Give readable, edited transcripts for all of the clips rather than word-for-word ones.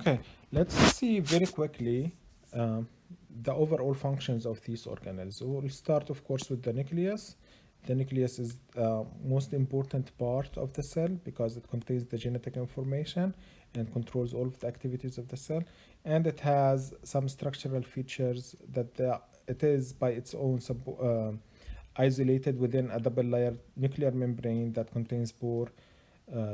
Okay, let's see very quickly um, the overall functions of these organelles. So we'll start, of course, with the nucleus. The nucleus is the most important part of the cell because it contains the genetic information and controls all of the activities of the cell. And it has some structural features that it is by its own isolated within a double layered nuclear membrane that contains pore,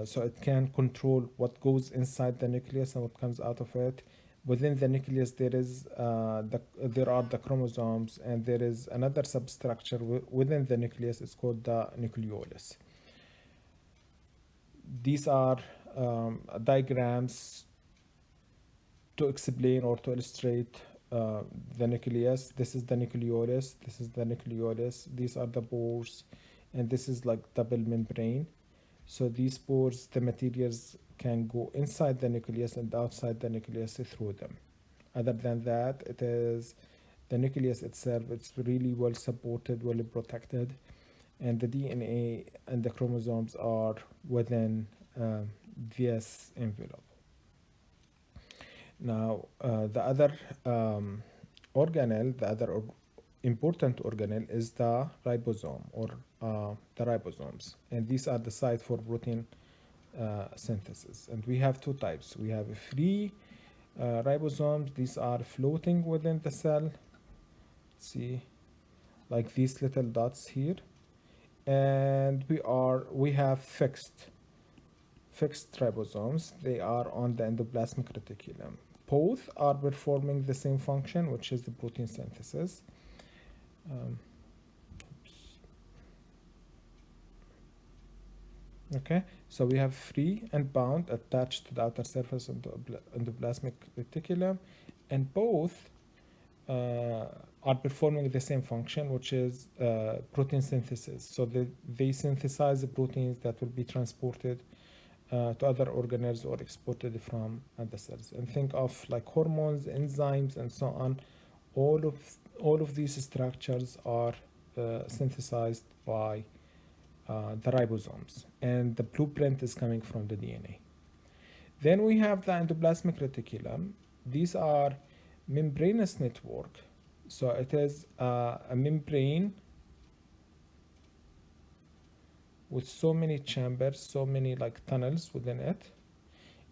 so it can control what goes inside the nucleus and what comes out of it. Within the nucleus, there are the chromosomes, and there is another substructure within the nucleus. It's called the nucleolus. These are diagrams to explain or to illustrate the nucleus. This is the nucleolus. This is the nucleolus. These are the pores, and this is like double membrane. So these pores, the materials can go inside the nucleus and outside the nucleus through them. Other than that, it is the nucleus itself. It's really well supported, well protected, and the DNA and the chromosomes are within this envelope. Now, the other organelle, the other important organelle is the ribosome or the ribosomes, and these are the site for protein synthesis. And we have two types. We have free ribosomes. These are floating within the cell. See, like these little dots here, and we have fixed ribosomes. They are on the endoplasmic reticulum. Both are performing the same function, which is the protein synthesis. Okay, so we have free and bound attached to the outer surface of the endoplasmic reticulum, and both are performing the same function, which is protein synthesis. So they synthesize the proteins that will be transported to other organelles or exported from the cells. And think of like hormones, enzymes, and so on. All of these structures are synthesized by the ribosomes, and the blueprint is coming from the DNA. Then we have the endoplasmic reticulum. These are membranous network. So it is a membrane with so many chambers, so many like tunnels within it.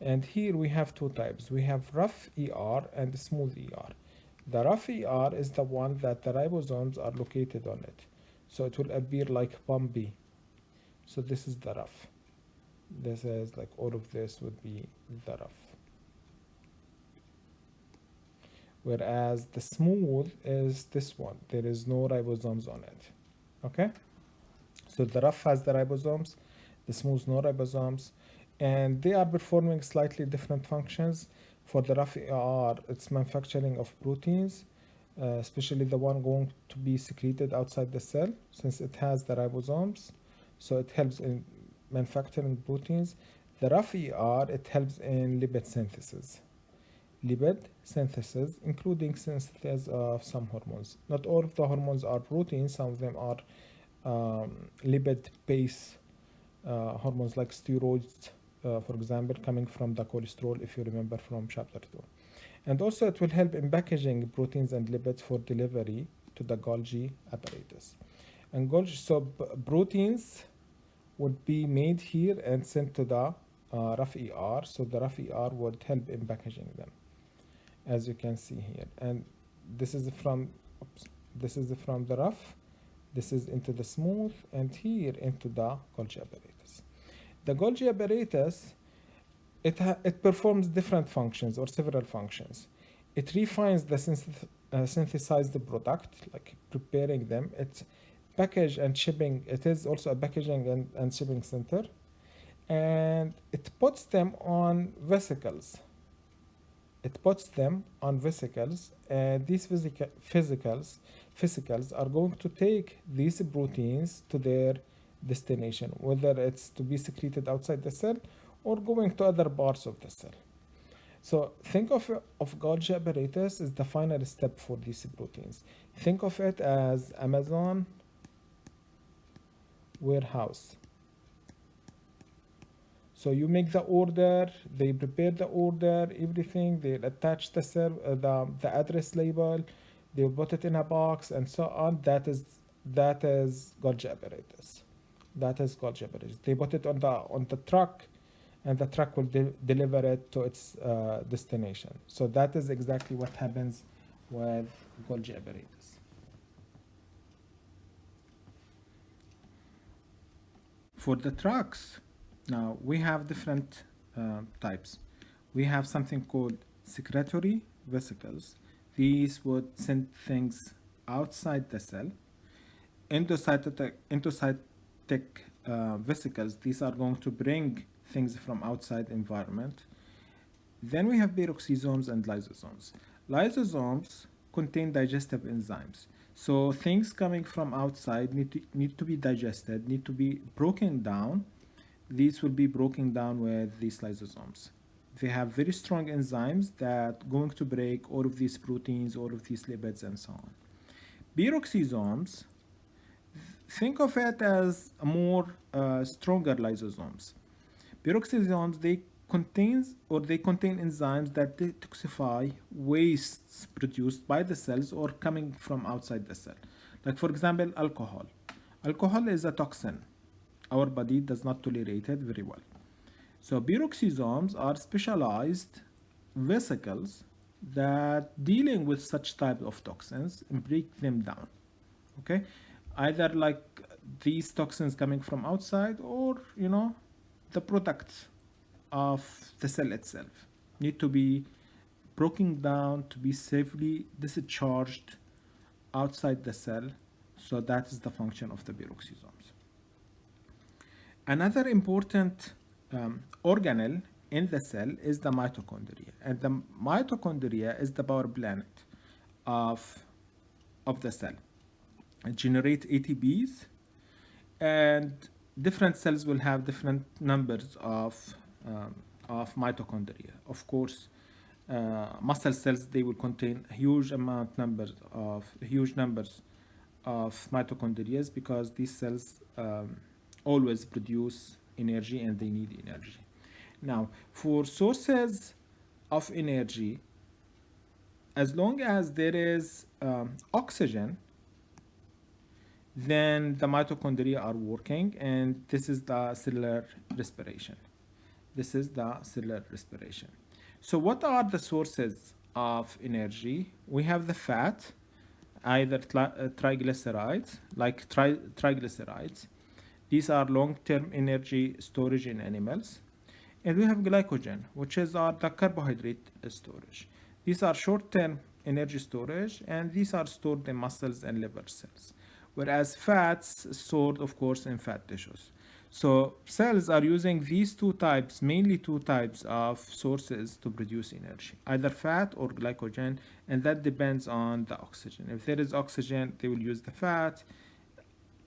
And here we have two types. We have rough ER and smooth ER. The rough ER is the one that the ribosomes are located on it. So it will appear like bumpy. So this is the rough. This is like all of this would be the rough. Whereas the smooth is this one. There is no ribosomes on it. Okay? So the rough has the ribosomes, the smooth no ribosomes, and they are performing slightly different functions. For the rough ER, it's manufacturing of proteins, especially the one going to be secreted outside the cell, since it has the ribosomes. So it helps in manufacturing proteins. The rough ER, it helps in lipid synthesis. Lipid synthesis, including synthesis of some hormones. Not all of the hormones are proteins. Some of them are lipid-based hormones like steroids, for example, coming from the cholesterol, if you remember from chapter 2. And also it will help in packaging proteins and lipids for delivery to the Golgi apparatus. And proteins would be made here and sent to the rough ER. So the rough ER would help in packaging them, as you can see here. And this is from the rough. This is into the smooth, and here into the Golgi apparatus. The Golgi apparatus, it performs different functions or several functions. It refines the synthesized product, like preparing them. It's package and shipping. It is also a packaging and shipping center, and it puts them on vesicles. And these vesicles are going to take these proteins to their destination, whether it's to be secreted outside the cell or going to other parts of the cell. So think of Golgi apparatus as the final step for these proteins. Think of it as Amazon warehouse. So you make the order, they prepare the order, everything. They attach the address label, they put it in a box, and so on. That is Golgi apparatus. That is Golgi apparatus. They put it on the truck, and the truck will deliver it to its destination. So that is exactly what happens with Golgi apparatus. For the trucks, now we have different types. We have something called secretory vesicles. These would send things outside the cell. Endocytic vesicles, these are going to bring things from outside environment. Then we have peroxisomes and lysosomes. Lysosomes contain digestive enzymes. So things coming from outside need to be digested, need to be broken down. These will be broken down with these lysosomes. They have very strong enzymes that going to break all of these proteins, all of these lipids, and so on. Peroxisomes, think of it as a more stronger lysosomes. Peroxisomes, they contain enzymes that detoxify wastes produced by the cells or coming from outside the cell. Like for example, alcohol. Alcohol is a toxin. Our body does not tolerate it very well. So peroxisomes are specialized vesicles that dealing with such type of toxins and break them down. Okay, either like these toxins coming from outside, or the products of the cell itself need to be broken down to be safely discharged outside the cell. So that is the function of the peroxisomes. Another important organelle in the cell is the mitochondria, and the mitochondria is the power plant of the cell. It generates ATPs, and different cells will have different numbers of mitochondria. Of course, muscle cells, they will contain huge numbers of mitochondria, because these cells always produce energy and they need energy. Now, for sources of energy, as long as there is oxygen, then the mitochondria are working, and this is the cellular respiration. So what are the sources of energy? We have the fat, either triglycerides, like triglycerides. These are long-term energy storage in animals. And we have glycogen, which is the carbohydrate storage. These are short-term energy storage, and these are stored in muscles and liver cells. Whereas fats stored, of course, in fat tissues. So cells are using these mainly two types of sources to produce energy, either fat or glycogen, and that depends on the oxygen. If there is oxygen, they will use the fat.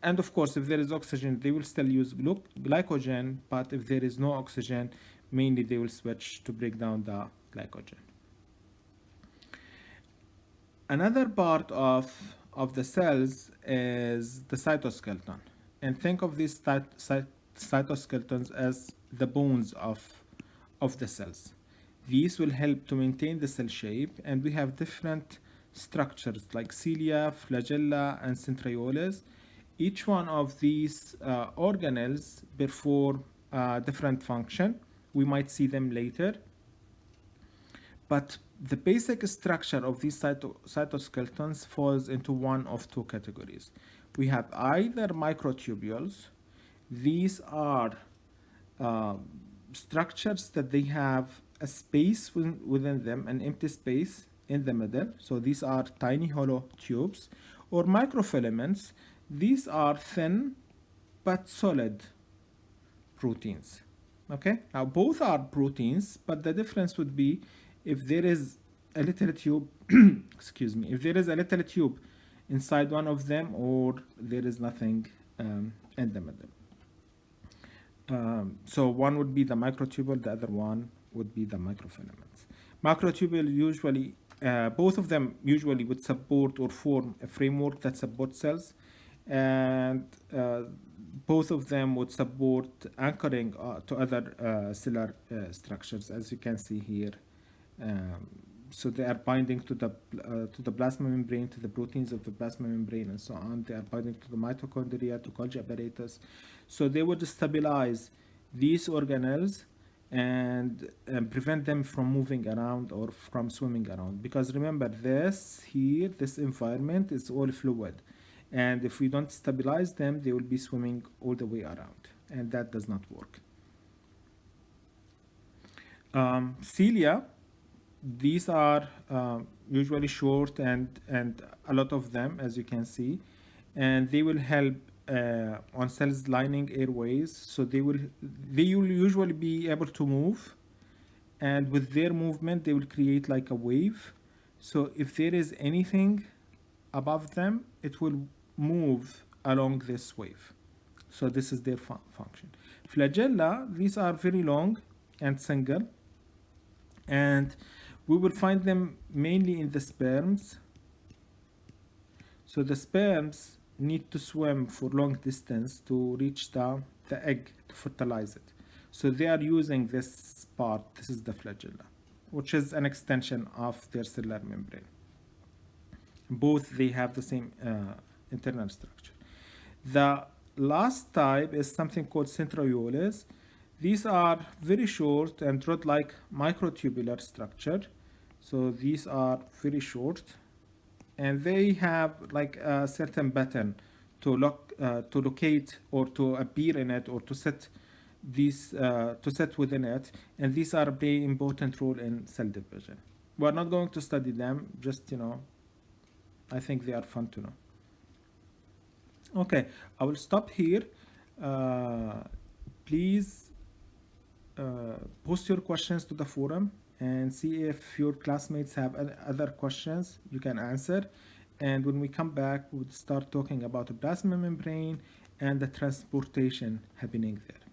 And of course, if there is oxygen, they will still use glycogen, but if there is no oxygen, mainly they will switch to break down the glycogen. Another part of the cells is the cytoskeleton. And think of these cytoskeletons as the bones of the cells. These will help to maintain the cell shape, and we have different structures like cilia, flagella, and centrioles. Each one of these organelles perform different function. We might see them later. But the basic structure of these cytoskeletons falls into one of two categories. We have either microtubules. These are structures that they have a space within them, an empty space in the middle. So these are tiny hollow tubes. Or microfilaments. These are thin but solid proteins. Okay, now both are proteins, but the difference would be if there is a little tube, excuse me, if there is a little tube inside one of them, or there is nothing in the middle. So one would be the microtubule, the other one would be the microfilaments. Microtubule usually, both of them usually would support or form a framework that supports cells, and both of them would support anchoring to other cellular structures, as you can see here. Um, so they are binding to the plasma membrane, to the proteins of the plasma membrane, and so on. They are binding to the mitochondria, to Golgi apparatus. So they would stabilize these organelles and prevent them from moving around or from swimming around. Because remember, this here, this environment is all fluid, and if we don't stabilize them, they will be swimming all the way around, and that does not work. Cilia, these are usually short and a lot of them, as you can see, and they will help on cells lining airways. So they will usually be able to move, and with their movement they will create like a wave. So if there is anything above them, it will move along this wave. So this is their function. Flagella, these are very long and single, and we will find them mainly in the sperms. So the sperms need to swim for long distance to reach the egg to fertilize it. So they are using this part, this is the flagella, which is an extension of their cellular membrane. Both, they have the same internal structure. The last type is something called centrioles. These are very short and rod-like microtubular structure. So these are very short, and they have like a certain pattern to locate or to appear in it, or to set within it, and these are play important role in cell division. We're not going to study them, just I think they are fun to know. Okay, I will stop here. Please post your questions to the forum and see if your classmates have other questions you can answer. And when we come back, we'll start talking about the plasma membrane and the transportation happening there.